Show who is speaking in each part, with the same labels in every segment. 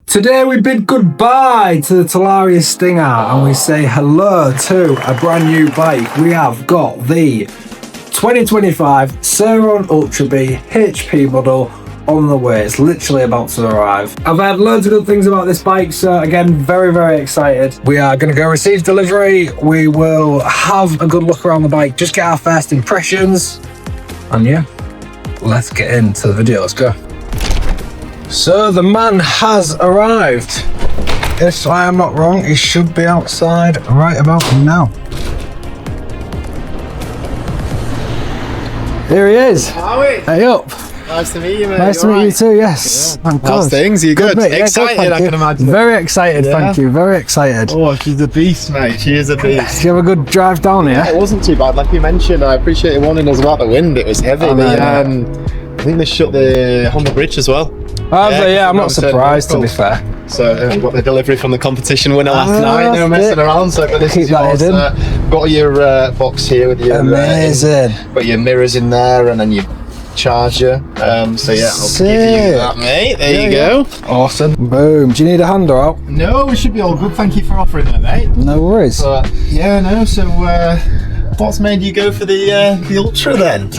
Speaker 1: Today we bid goodbye to the Talaria Sting R and we say hello to a brand new bike. We have got the 2025 Surron Ultra Bee HP model on the way. It's literally about to arrive. I've heard loads of good things about this bike, so again, very excited. We are going to go receive delivery. We will have a good look around the bike, just get our first impressions, and yeah, let's get into the video. Let's go. So the man has arrived. If I am not wrong, he should be outside right about now. Here he is.
Speaker 2: Howie.
Speaker 1: Hey up.
Speaker 2: Nice to meet you, mate.
Speaker 1: Nice to meet you too, yes.
Speaker 2: Yeah. How's things? You good?
Speaker 1: Mate.
Speaker 2: Excited,
Speaker 1: yeah, good,
Speaker 2: I can imagine.
Speaker 1: Very excited, thank you. Very excited.
Speaker 2: Oh, she's a beast, mate. She is a beast.
Speaker 1: Did you have a good drive down here?
Speaker 2: Yeah, it wasn't too bad. Like you mentioned, I appreciate you warning us about the wind. It was heavy. I think they shut the Humber Bridge as well.
Speaker 1: I'm not surprised, to be fair.
Speaker 2: So got the delivery from the competition winner last night. They were messing around, so but this
Speaker 1: Keep
Speaker 2: is
Speaker 1: that
Speaker 2: yours. Got your box here with your
Speaker 1: amazing.
Speaker 2: Got your mirrors in there, and then your charger. So yeah, I'll give you that, mate. There you go.
Speaker 1: Awesome. Boom. Do you need a hand out?
Speaker 2: No, we should be all good. Thank you for offering that, mate.
Speaker 1: No worries.
Speaker 2: But yeah, no. So what's made you go for the Ultra then?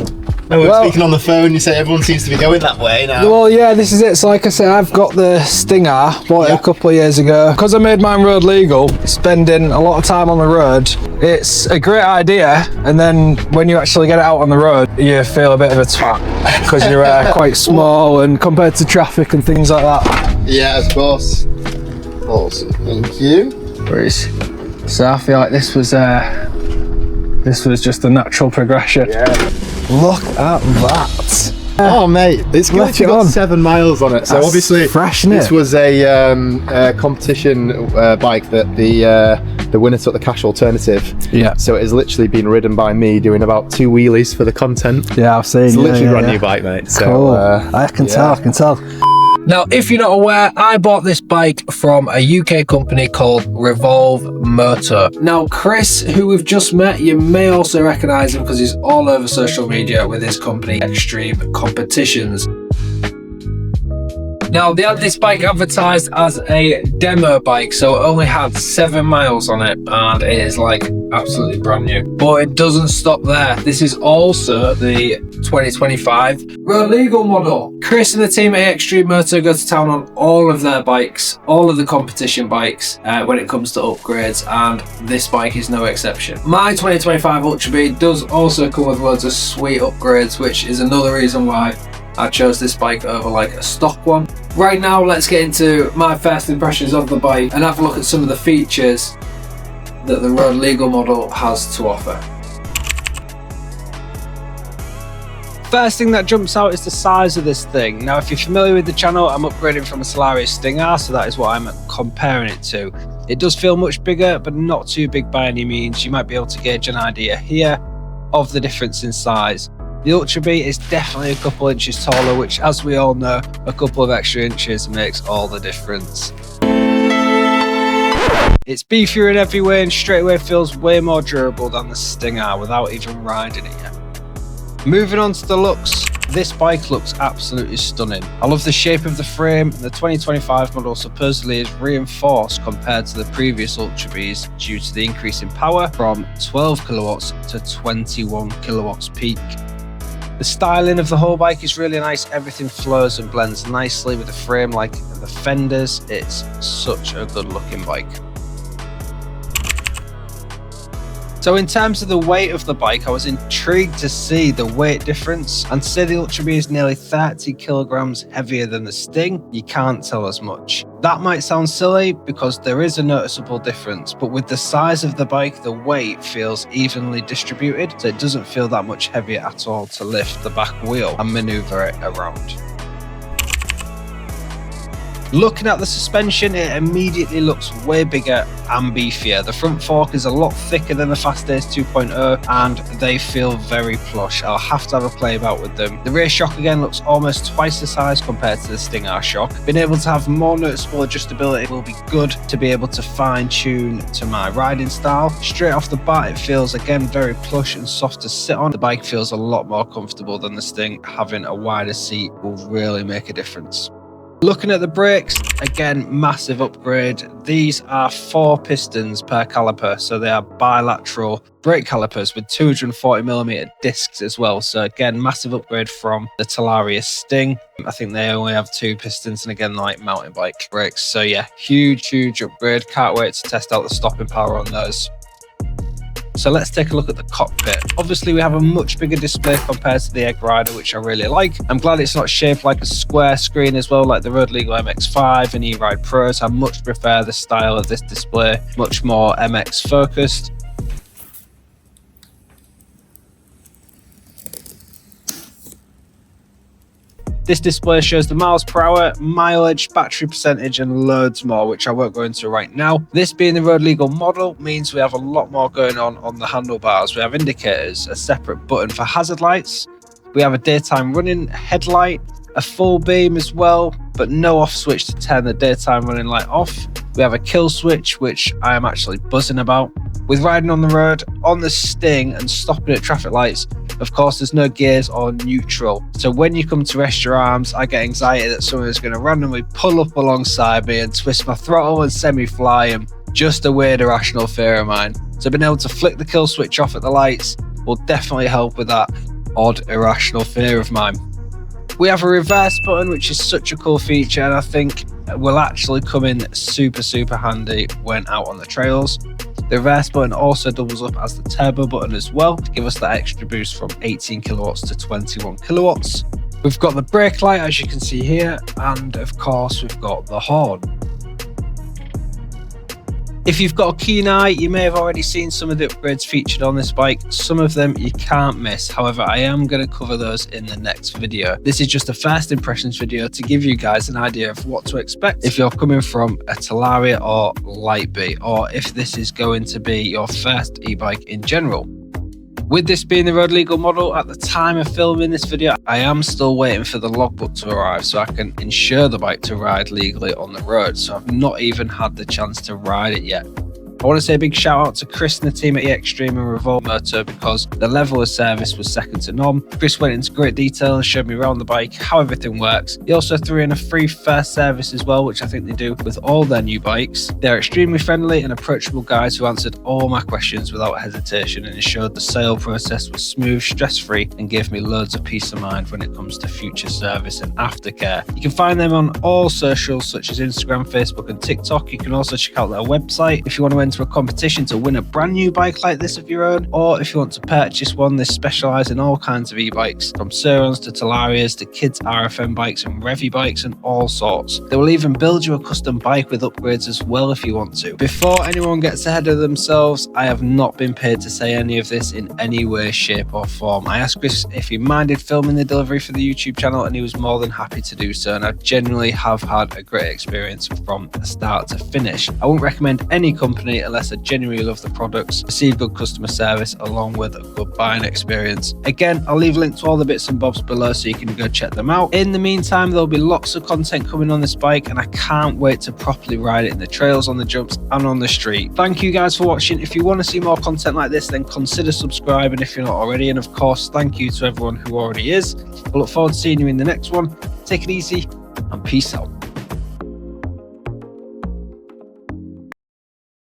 Speaker 2: No, we're speaking on the phone, you say everyone seems to be going that way now.
Speaker 1: Well, yeah, this is it. So like I said, I've got the Sting R, bought it a couple of years ago. Because I made mine road legal, spending a lot of time on the road, it's a great idea. And then when you actually get it out on the road, you feel a bit of a twat because you're quite small and compared to traffic and things like that.
Speaker 2: Yeah, of course. Awesome, thank you.
Speaker 1: So I feel like this was just a natural progression.
Speaker 2: Yeah.
Speaker 1: Look at that.
Speaker 2: Oh mate, it's literally got 7 miles on it. So obviously
Speaker 1: fresh, isn't it?
Speaker 2: This was a competition bike that the winner took the cash alternative.
Speaker 1: Yeah.
Speaker 2: So it has literally been ridden by me doing about 2 wheelies for the content.
Speaker 1: Yeah, I've seen.
Speaker 2: It's literally a brand new bike, mate. So
Speaker 1: cool. I can tell. Now, if you're not aware, I bought this bike from a UK company called Revolve Moto. Now, Chris, who we've just met, you may also recognise him because he's all over social media with his company, Extreme Competitions. Now, they had this bike advertised as a demo bike, so it only had 7 miles on it, and it is like absolutely brand new. But it doesn't stop there. This is also the 2025 road legal model. Chris and the team at Extreme Moto go to town on all of their bikes, all of the competition bikes when it comes to upgrades, and this bike is no exception. My 2025 Ultra Bee does also come with loads of sweet upgrades, which is another reason why I chose this bike over like a stock one. Right now, let's get into my first impressions of the bike and have a look at some of the features that the road legal model has to offer. First thing that jumps out is the size of this thing. Now, if you're familiar with the channel, I'm upgrading from a Talaria Sting R, so that is what I'm comparing it to. It does feel much bigger, but not too big by any means. You might be able to gauge an idea here of the difference in size. The Ultra Bee is definitely a couple inches taller, which, as we all know, a couple of extra inches makes all the difference. It's beefier in every way and straight away feels way more durable than the Sting R without even riding it yet. Moving on to the looks, this bike looks absolutely stunning. I love the shape of the frame. The 2025 model supposedly is reinforced compared to the previous Ultra Bees due to the increase in power from 12 kilowatts to 21 kilowatts peak. The styling of the whole bike is really nice. Everything flows and blends nicely with the frame, like the fenders. It's such a good looking bike. So in terms of the weight of the bike, I was intrigued to see the weight difference, and to say the Ultra Bee is nearly 30 kilograms heavier than the Sting, you can't tell as much. That might sound silly because there is a noticeable difference, but with the size of the bike, the weight feels evenly distributed, so it doesn't feel that much heavier at all to lift the back wheel and maneuver it around. Looking at the suspension, it immediately looks way bigger and beefier. The front fork is a lot thicker than the Fast Ace 2.0 and they feel very plush. I'll have to have a play about with them. The rear shock again looks almost twice the size compared to the Sting R shock. Being able to have more noticeable adjustability will be good to be able to fine tune to my riding style. Straight off the bat, it feels again very plush and soft to sit on. The bike feels a lot more comfortable than the Sting. Having a wider seat will really make a difference. Looking at the brakes, again, massive upgrade. These are 4 pistons per caliper, so they are bilateral brake calipers with 240mm discs as well. So again, massive upgrade from the Talaria Sting. I think they only have 2 pistons, and again, like mountain bike brakes. So yeah, huge upgrade. Can't wait to test out the stopping power on those. So let's take a look at the cockpit. Obviously, we have a much bigger display compared to the Egg Rider, which I really like. I'm glad it's not shaped like a square screen as well, like the Road Legal MX-5 and E-Ride Pros. I much prefer the style of this display, much more MX focused. This display shows the miles per hour, mileage, battery percentage, and loads more, which I won't go into right now. This being the Road Legal model means we have a lot more going on the handlebars. We have indicators, a separate button for hazard lights. We have a daytime running headlight, a full beam as well, but no off switch to turn the daytime running light off. We have a kill switch, which I am actually buzzing about. With riding on the road, on the Sting and stopping at traffic lights, of course, there's no gears or neutral. So when you come to rest your arms, I get anxiety that someone is going to randomly pull up alongside me and twist my throttle and send me flying. Just a weird irrational fear of mine. So being able to flick the kill switch off at the lights will definitely help with that odd irrational fear of mine. We have a reverse button, which is such a cool feature, and I think will actually come in super handy when out on the trails. The reverse button also doubles up as the turbo button as well, to give us that extra boost from 18 kilowatts to 21 kilowatts. We've got the brake light, as you can see here, and of course we've got the horn. If you've got a keen eye, you may have already seen some of the upgrades featured on this bike. Some of them you can't miss. However, I am going to cover those in the next video. This is just a first impressions video to give you guys an idea of what to expect if you're coming from a Talaria or Light Bee, or if this is going to be your first e-bike in general. With this being the Road Legal model, at the time of filming this video, I am still waiting for the logbook to arrive so I can insure the bike to ride legally on the road. So I've not even had the chance to ride it yet. I want to say a big shout out to Chris and the team at eXtreme and Revolve Moto, because the level of service was second to none. Chris went into great detail and showed me around the bike how everything works. He also threw in a free first service as well, which I think they do with all their new bikes. They're extremely friendly and approachable guys who answered all my questions without hesitation and ensured the sale process was smooth, stress-free, and gave me loads of peace of mind when it comes to future service and aftercare. You can find them on all socials such as Instagram, Facebook and TikTok. You can also check out their website if you want to enter a competition to win a brand new bike like this of your own, or if you want to purchase one. They specialise in all kinds of e-bikes, from Surrons to Talarias to kids RFM bikes and Revy bikes and all sorts. They will even build you a custom bike with upgrades as well if you want to. Before anyone gets ahead of themselves, I have not been paid to say any of this in any way, shape or form. I asked Chris if he minded filming the delivery for the YouTube channel, and he was more than happy to do so, and I genuinely have had a great experience from start to finish. I wouldn't recommend any company unless I genuinely love the products, receive good customer service along with a good buying experience. Again, I'll leave a link to all the bits and bobs below so you can go check them out. In the meantime, there'll be lots of content coming on this bike, and I can't wait to properly ride it in the trails, on the jumps and on the street. Thank you guys for watching. If you want to see more content like this, then consider subscribing if you're not already, and of course thank you to everyone who already is. I look forward to seeing you in the next one. Take it easy and peace out.